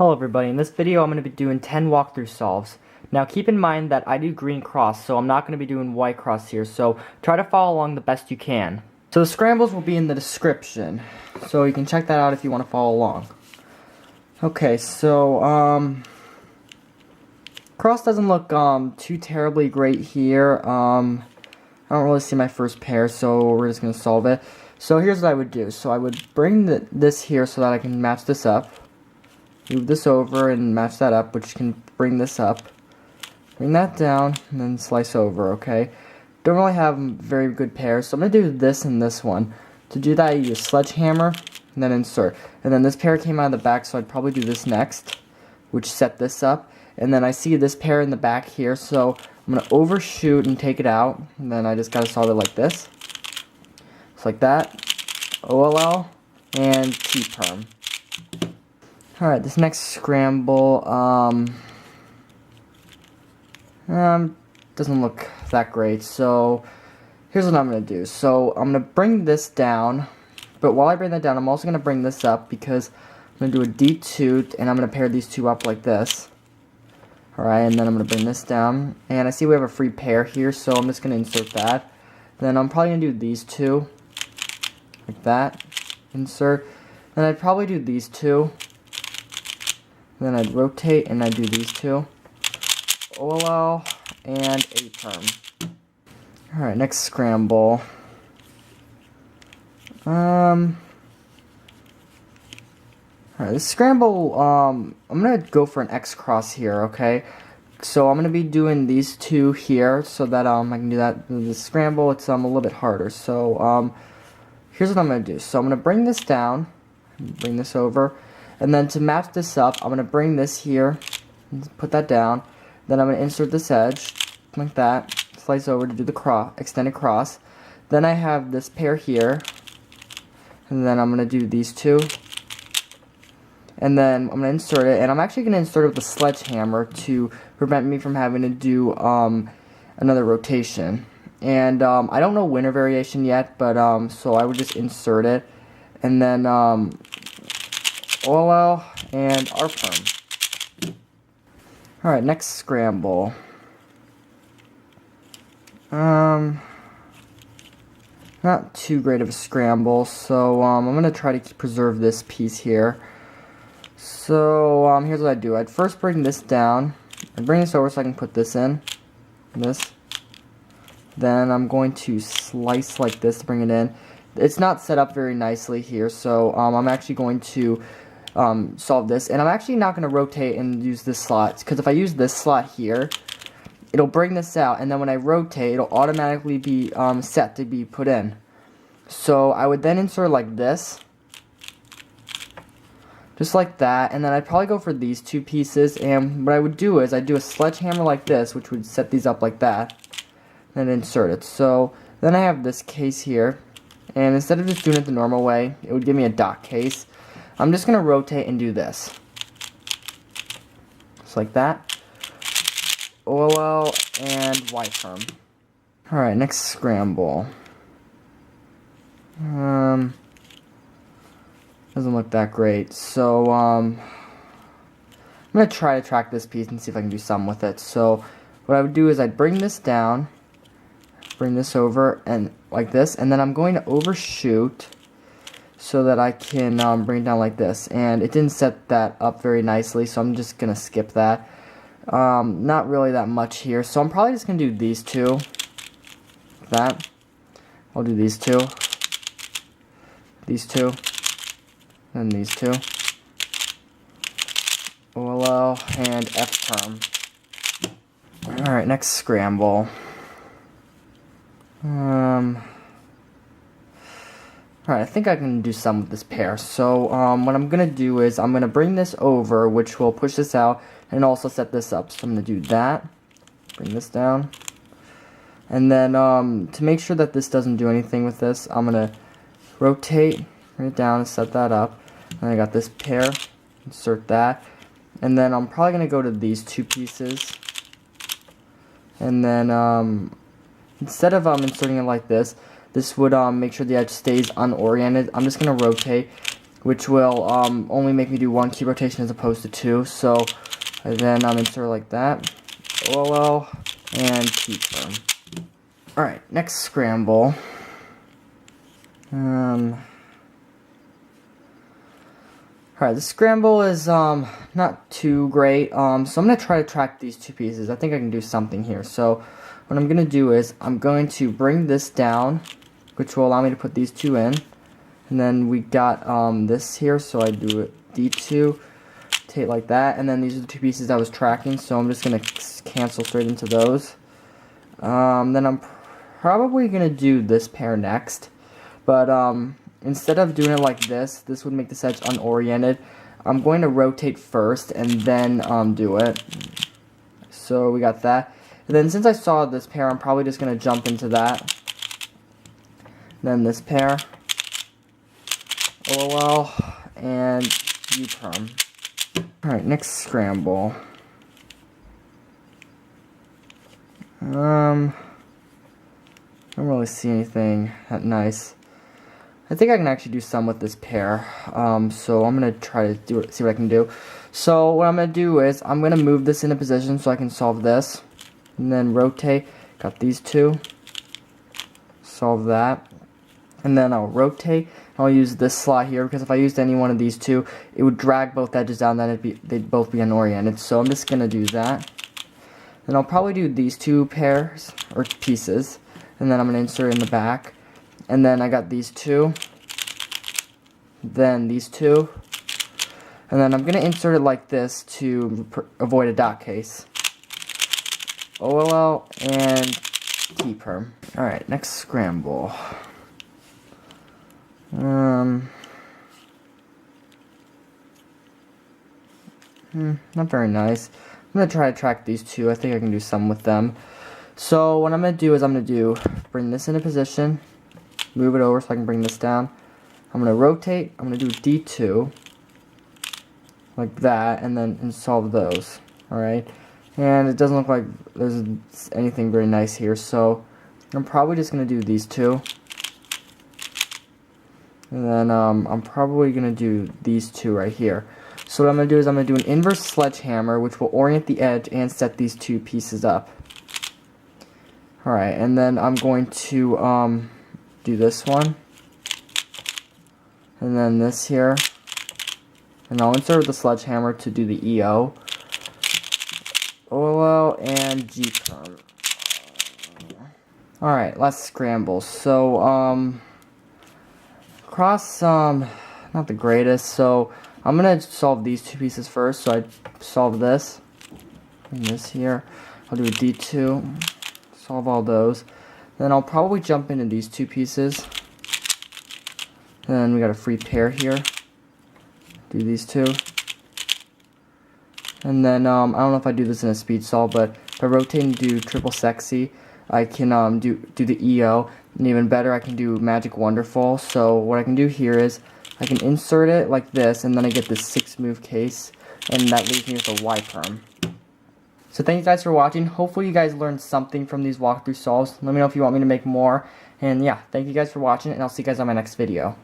Hello everybody, in this video I'm going to be doing 10 walkthrough solves. Now keep in mind that I do green cross, so I'm not going to be doing white cross here, so try to follow along the best you can. So the scrambles will be in the description, so you can check that out if you want to follow along. Okay, so cross doesn't look too terribly great here. I don't really see my first pair, so we're just going to solve it. So here's what I would do. So I would bring this here so that I can match this up. Move this over and match that up, which can bring this up. Bring that down, and then slice over, okay? Don't really have very good pairs, so I'm going to do this and this one. To do that, you use sledgehammer, and then insert. And then this pair came out of the back, so I'd probably do this next, which set this up. And then I see this pair in the back here, so I'm going to overshoot and take it out. And then I just got to solve it like this. Just like that. OLL and T-perm. Alright, this next scramble, doesn't look that great, so here's what I'm going to do. So I'm going to bring this down, but while I bring that down, I'm also going to bring this up because I'm going to do a D2, and I'm going to pair these two up like this. Alright, and then I'm going to bring this down, and I see we have a free pair here, so I'm just going to insert that. Then I'm probably going to do these two, like that, insert, and I'd probably do these two. Then I'd rotate and I'd do these two. OLL and A-perm. Alright, next scramble. Alright, this scramble, I'm gonna go for an X cross here, okay? So I'm gonna be doing these two here so that I can do that. The scramble, it's a little bit harder. So here's what I'm gonna do. So I'm gonna bring this down, bring this over. And then to match this up, I'm going to bring this here, put that down. Then I'm going to insert this edge, like that, slice over to do the extended cross. Then I have this pair here, and then I'm going to do these two. And then I'm going to insert it, and I'm actually going to insert it with a sledgehammer to prevent me from having to do another rotation. And I don't know winner variation yet, but so I would just insert it, and then OLL and R-perm. Alright, next scramble. Not too great of a scramble, so I'm going to try to preserve this piece here. So here's what I do. I'd first bring this down, and bring this over so I can put this in. This. Then I'm going to slice like this to bring it in. It's not set up very nicely here, so I'm actually going to solve this, and I'm actually not going to rotate and use this slot, because if I use this slot here, it'll bring this out, and then when I rotate, it'll automatically be set to be put in. So I would then insert like this, just like that, and then I'd probably go for these two pieces, and what I would do is I'd do a sledgehammer like this, which would set these up like that, and insert it. So then I have this case here, and instead of just doing it the normal way, it would give me a dot case. I'm just going to rotate and do this. Just like that. OLL and Y-perm. Alright, next scramble. Doesn't look that great. So, I'm going to try to track this piece and see if I can do something with it. So, what I would do is I'd bring this down, bring this over, and like this, and then I'm going to overshoot so that I can bring it down like this. And it didn't set that up very nicely, so I'm just going to skip that. Not really that much here, so I'm probably just going to do these two. That. I'll do these two. These two. And these two. OLL and F-perm. Alright, next scramble. Alright, I think I can do some with this pair. So, what I'm going to do is I'm going to bring this over, which will push this out, and also set this up. So I'm going to do that. Bring this down. And then, to make sure that this doesn't do anything with this, I'm going to rotate, bring it down, and set that up. And I got this pair. Insert that. And then I'm probably going to go to these two pieces. And then, instead of inserting it like this, this would make sure the edge stays unoriented. I'm just going to rotate, which will only make me do 1 key rotation as opposed to 2. So then I'm insert like that. OLL and confirm. Alright, next scramble. Alright, the scramble is not too great. So I'm going to try to track these 2 pieces. I think I can do something here. So what I'm going to do is I'm going to bring this down, which will allow me to put these 2 in. And then we got this here, so I do it D2, take like that, and then these are the 2 pieces I was tracking, so I'm just going to cancel straight into those. Then I'm probably going to do this pair next, but instead of doing it like this would make this edge unoriented. I'm going to rotate first and then do it. So we got that. And then since I saw this pair, I'm probably just going to jump into that. Then this pair. OLL and U-perm. Alright, next scramble. I don't really see anything that nice. I think I can actually do some with this pair. So I'm gonna try to do it, see what I can do. So what I'm gonna do is I'm gonna move this into position so I can solve this, and then rotate. Got these 2. Solve that, and then I'll rotate. I'll use this slot here because if I used any one of these 2, it would drag both edges down. Then they'd both be unoriented. So I'm just gonna do that. Then I'll probably do these 2 pairs or pieces, and then I'm gonna insert in the back. And then I got these 2, then these 2, and then I'm going to insert it like this to avoid a dot case. OLL and T-perm. Alright, next scramble. Not very nice. I'm going to try to track these 2. I think I can do some with them. So what I'm going to do is I'm going to bring this into position. Move it over so I can bring this down. I'm going to rotate. I'm going to do D2 like that and then solve those. Alright. And it doesn't look like there's anything very nice here. So I'm probably just going to do these 2. And then I'm probably going to do these 2 right here. So what I'm going to do is I'm going to do an inverse sledgehammer, which will orient the edge and set these 2 pieces up. Alright. And then I'm going to do this one, and then this here, and I'll insert with the sledgehammer to do the EO, OLL, and G-perm. Alright, last scramble. So, cross, not the greatest, so I'm going to solve these 2 pieces first. So I solve this, and this here, I'll do a D2, solve all those. Then I'll probably jump into these 2 pieces. Then we got a free pair here. Do these 2. And then I don't know if I do this in a speed solve, but if I rotate and do triple sexy, I can do the EO. And even better, I can do magic wonderful. So what I can do here is I can insert it like this, and then I get this 6 move case, and that leaves me with a Y-perm. So thank you guys for watching. Hopefully you guys learned something from these walkthrough solves. Let me know if you want me to make more. And yeah, thank you guys for watching, and I'll see you guys on my next video.